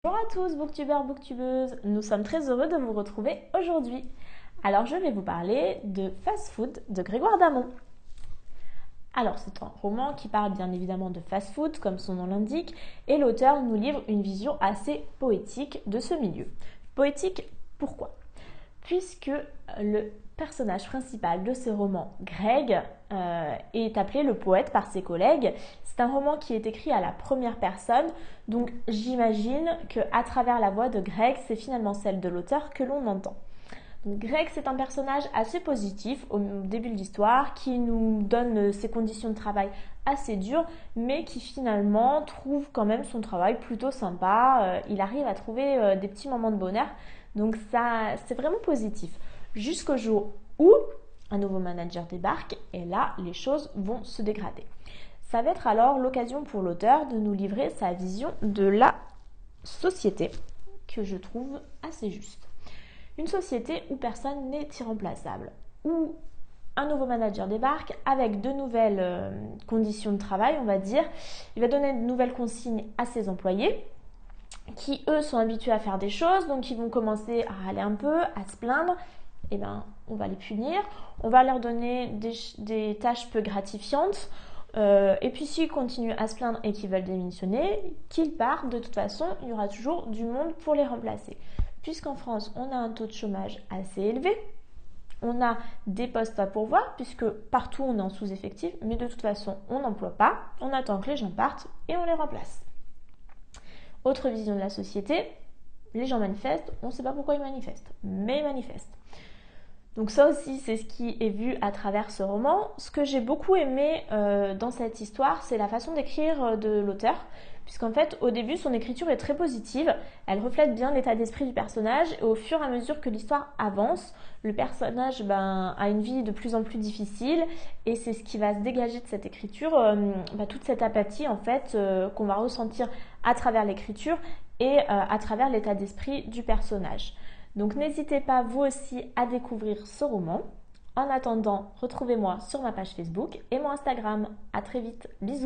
Bonjour à tous, booktubeurs, booktubeuses, nous sommes très heureux de vous retrouver aujourd'hui. Alors je vais vous parler de Fast Food de Grégoire Damon. Alors c'est un roman qui parle bien évidemment de fast food comme son nom l'indique et l'auteur nous livre une vision assez poétique de ce milieu. Poétique pourquoi ? Puisque le personnage principal de ce roman, Greg, est appelé le poète par ses collègues. C'est un roman qui est écrit à la première personne, donc j'imagine qu'à travers la voix de Greg, c'est finalement celle de l'auteur que l'on entend. Donc Greg, c'est un personnage assez positif au début de l'histoire, qui nous donne ses conditions de travail assez dures, mais qui finalement trouve quand même son travail plutôt sympa. Il arrive à trouver des petits moments de bonheur, donc ça, c'est vraiment positif. Jusqu'au jour où un nouveau manager débarque, et là, les choses vont se dégrader. Ça va être alors l'occasion pour l'auteur de nous livrer sa vision de la société, que je trouve assez juste. Une société où personne n'est irremplaçable, où un nouveau manager débarque avec de nouvelles conditions de travail, on va dire. Il va donner de nouvelles consignes à ses employés qui, eux, sont habitués à faire des choses, donc ils vont commencer à râler un peu, à se plaindre. Eh bien, on va les punir, on va leur donner des tâches peu gratifiantes. Et puis s'ils continuent à se plaindre et qu'ils veulent démissionner, qu'ils partent, de toute façon, il y aura toujours du monde pour les remplacer. Puisqu'en France, on a un taux de chômage assez élevé, on a des postes à pourvoir, puisque partout on est en sous-effectif, mais de toute façon, on n'emploie pas, on attend que les gens partent et on les remplace. Autre vision de la société, les gens manifestent, on ne sait pas pourquoi ils manifestent, mais ils manifestent. Donc ça aussi, c'est ce qui est vu à travers ce roman. Ce que j'ai beaucoup aimé dans cette histoire, c'est la façon d'écrire de l'auteur, puisqu'en fait, au début, son écriture est très positive. Elle reflète bien l'état d'esprit du personnage, et au fur et à mesure que l'histoire avance, le personnage a une vie de plus en plus difficile, et c'est ce qui va se dégager de cette écriture, toute cette apathie en fait qu'on va ressentir à travers l'écriture et à travers l'état d'esprit du personnage. Donc n'hésitez pas vous aussi à découvrir ce roman. En attendant, retrouvez-moi sur ma page Facebook et mon Instagram. À très vite, bisous.